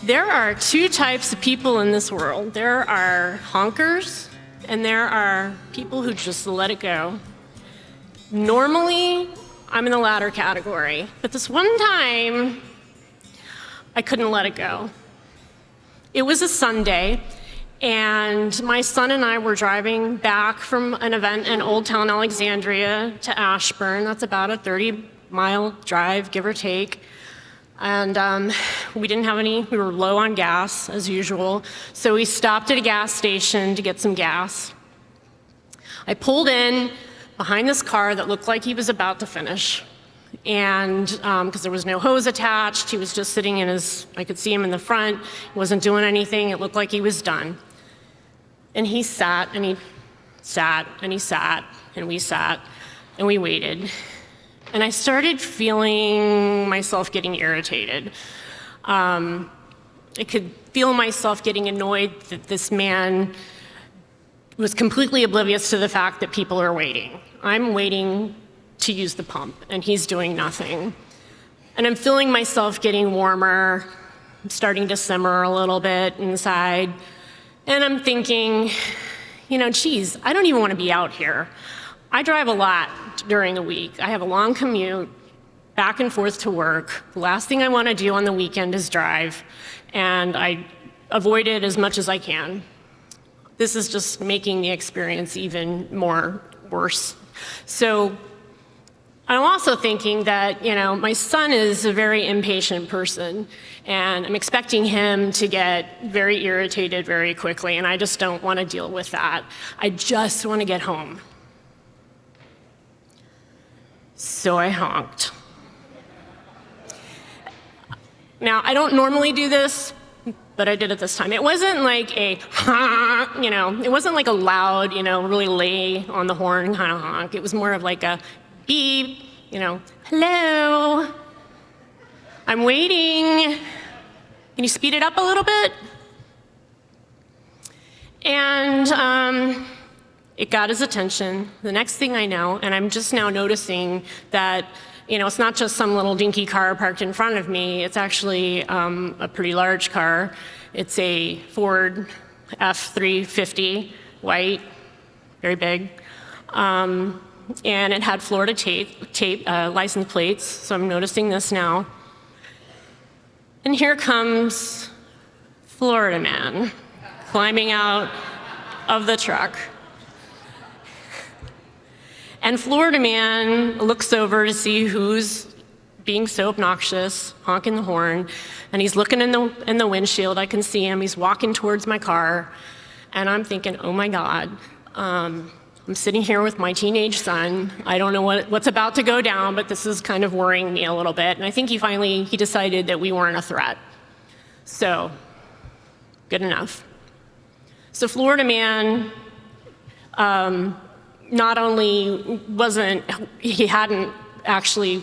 There are two types of people in this world. There are honkers, and there are people who just let it go. Normally, I'm in the latter category, but this one time, I couldn't let it go. It was a Sunday, and my son and I were driving back from an event in Old Town Alexandria to Ashburn. That's about a 30-mile drive, give or take. And we were low on gas, as usual, so we stopped at a gas station to get some gas. I pulled in behind this car that looked like he was about to finish, and because there was no hose attached, he was just sitting I could see him in the front, he wasn't doing anything, it looked like he was done. And he sat, and he sat, and he sat, and we sat, and we waited. And I started feeling myself getting irritated. I could feel myself getting annoyed that this man was completely oblivious to the fact that people are waiting. I'm waiting to use the pump, and he's doing nothing. And I'm feeling myself getting warmer. I'm starting to simmer a little bit inside. And I'm thinking, geez, I don't even want to be out here. I drive a lot during the week. I have a long commute back and forth to work. The last thing I want to do on the weekend is drive, and I avoid it as much as I can. This is just making the experience even worse. So I'm also thinking that, my son is a very impatient person, and I'm expecting him to get very irritated very quickly, and I just don't want to deal with that. I just want to get home. So I honked. Now, I don't normally do this, but I did it this time. It wasn't like a honk, it wasn't like a loud, really lay on the horn kind of honk. It was more of like a beep, hello, I'm waiting. Can you speed it up a little bit? And it got his attention. The next thing I know, and I'm just now noticing that, it's not just some little dinky car parked in front of me, it's actually a pretty large car. It's a Ford F-350, white, very big. And it had Florida license plates, so I'm noticing this now. And here comes Florida man climbing out of the truck. And Florida man looks over to see who's being so obnoxious, honking the horn, and he's looking in the windshield. I can see him. He's walking towards my car, and I'm thinking, oh my God, I'm sitting here with my teenage son. I don't know what's about to go down, but this is kind of worrying me a little bit. And I think he decided that we weren't a threat. So, good enough. So Florida man, not only he hadn't actually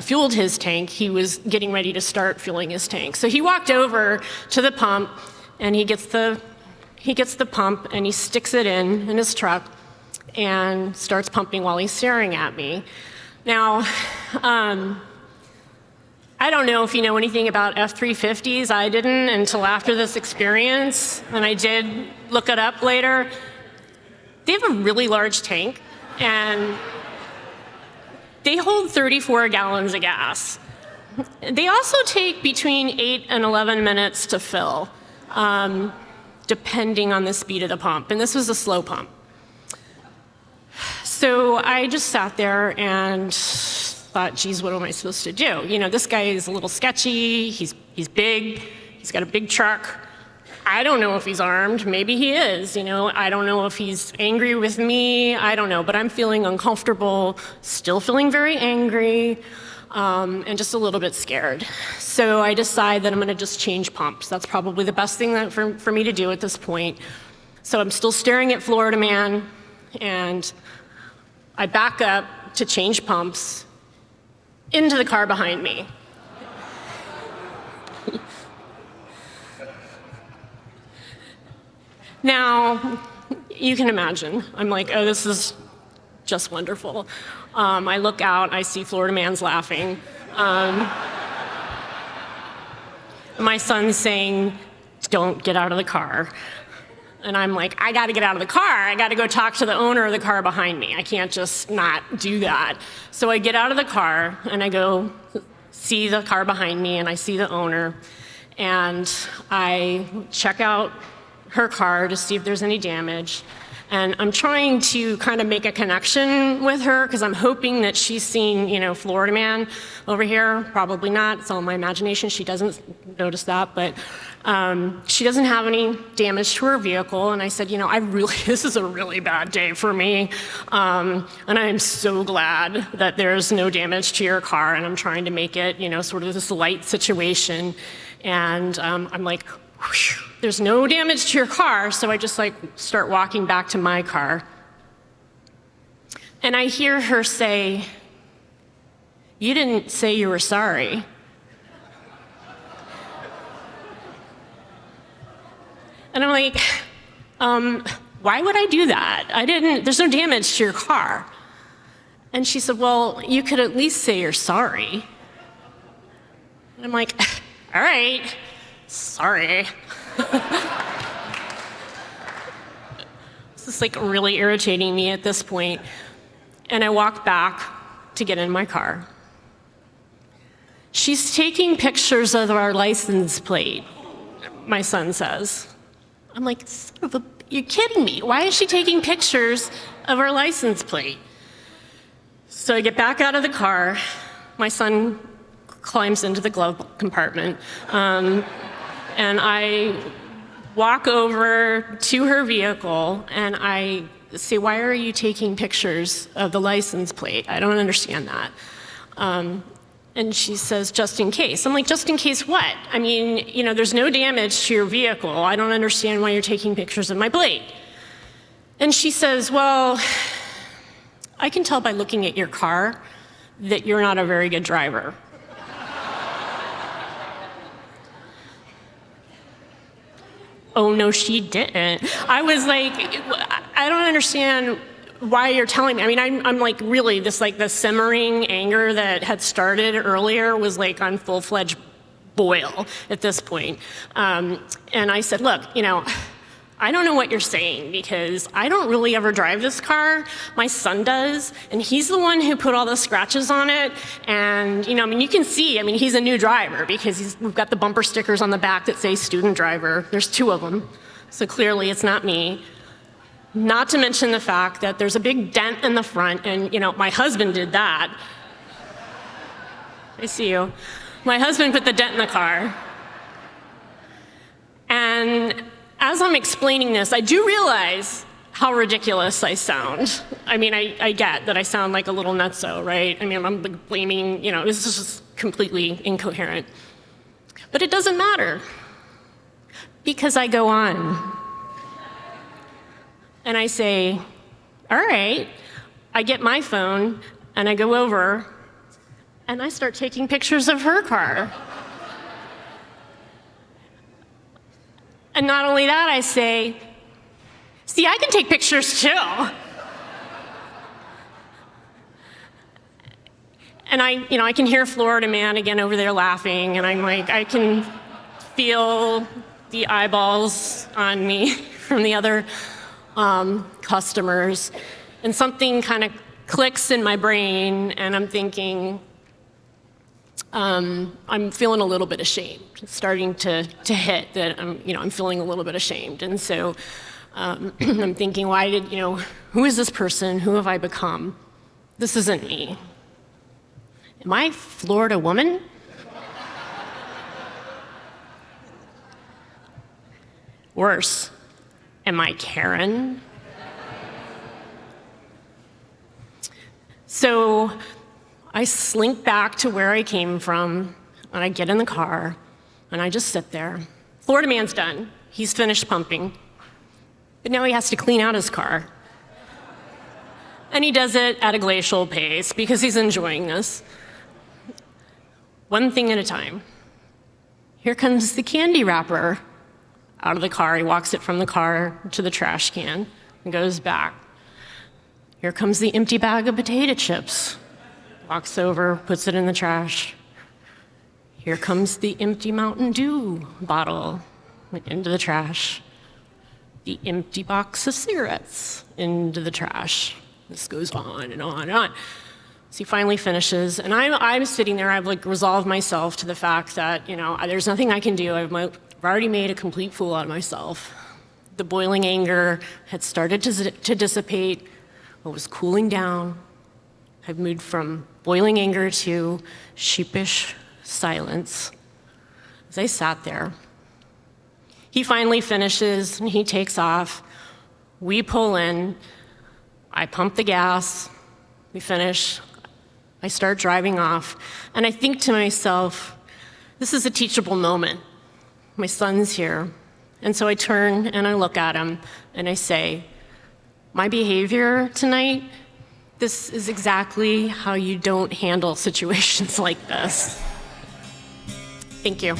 fueled his tank, he was getting ready to start fueling his tank. So he walked over to the pump, and he gets the pump, and he sticks it in his truck and starts pumping while he's staring at me. Now, I don't know if you know anything about F-350s. I didn't until after this experience, and I did look it up later. They have a really large tank, and they hold 34 gallons of gas. They also take between 8 and 11 minutes to fill, depending on the speed of the pump, and this was a slow pump. So I just sat there and thought, geez, what am I supposed to do? This guy is a little sketchy, he's big, he's got a big truck. I don't know if he's armed, maybe he is, I don't know if he's angry with me, I don't know, but I'm feeling uncomfortable, still feeling very angry, and just a little bit scared. So I decide that I'm gonna just change pumps. That's probably the best thing for me to do at this point. So I'm still staring at Florida man, and I back up to change pumps into the car behind me. Now, you can imagine, I'm like, oh, this is just wonderful. I look out, I see Florida man's laughing. My son's saying, don't get out of the car. And I'm like, I gotta get out of the car. I gotta go talk to the owner of the car behind me. I can't just not do that. So I get out of the car and I go see the car behind me and I see the owner. And I check out her car to see if there's any damage. And I'm trying to kind of make a connection with her because I'm hoping that she's seen, Florida Man over here. Probably not. It's all my imagination. She doesn't notice that, but she doesn't have any damage to her vehicle. And I said, this is a really bad day for me. And I am so glad that there's no damage to your car. And I'm trying to make it, sort of this light situation. And I'm like, whew, there's no damage to your car, so I just start walking back to my car. And I hear her say, you didn't say you were sorry. And I'm like, why would I do that? There's no damage to your car. And she said, well, you could at least say you're sorry. And I'm like, all right, sorry. This is really irritating me at this point. And I walk back to get in my car. She's taking pictures of our license plate, my son says. I'm like, you're kidding me. Why is she taking pictures of our license plate? So I get back out of the car. My son climbs into the glove compartment. And I walk over to her vehicle and I say, why are you taking pictures of the license plate? I don't understand that. And she says, just in case. I'm like, just in case what? I mean, there's no damage to your vehicle. I don't understand why you're taking pictures of my plate. And she says, well, I can tell by looking at your car that you're not a very good driver. Oh, no, she didn't. I was like, I don't understand why you're telling me. I mean, I'm really, the simmering anger that had started earlier was on full-fledged boil at this point. And I said, look, I don't know what you're saying because I don't really ever drive this car. My son does, and he's the one who put all the scratches on it. And, you can see, he's a new driver because we've got the bumper stickers on the back that say student driver. There's 2 of them, so clearly it's not me. Not to mention the fact that there's a big dent in the front, and, my husband did that. I see you. My husband put the dent in the car. And as I'm explaining this, I do realize how ridiculous I sound. I get that I sound like a little nutso, right? I'm blaming, this is just completely incoherent. But it doesn't matter because I go on. And I say, all right, I get my phone and I go over and I start taking pictures of her car. And not only that, I say, see, I can take pictures too. And I can hear Florida Man again over there laughing, and I'm like, I can feel the eyeballs on me from the other customers. And something kind of clicks in my brain, and I'm thinking, I'm feeling a little bit ashamed. It's starting to hit that I'm feeling a little bit ashamed. And so I'm thinking, who is this person? Who have I become? This isn't me. Am I Florida woman? Worse, am I Karen? So I slink back to where I came from, and I get in the car, and I just sit there. Florida Man's done. He's finished pumping. But now he has to clean out his car. And he does it at a glacial pace because he's enjoying this. One thing at a time. Here comes the candy wrapper out of the car. He walks it from the car to the trash can and goes back. Here comes the empty bag of potato chips. Walks over, puts it in the trash. Here comes the empty Mountain Dew bottle into the trash. The empty box of cigarettes into the trash. This goes on and on and on. So he finally finishes, and I'm sitting there. I've resolved myself to the fact that there's nothing I can do. I've already made a complete fool out of myself. The boiling anger had started to dissipate, but was cooling down. I've moved from boiling anger to sheepish silence as I sat there. He finally finishes, and he takes off. We pull in. I pump the gas. We finish. I start driving off, and I think to myself, this is a teachable moment. My son's here. And so I turn and I look at him and I say, my behavior tonight, this is exactly how you don't handle situations like this. Thank you.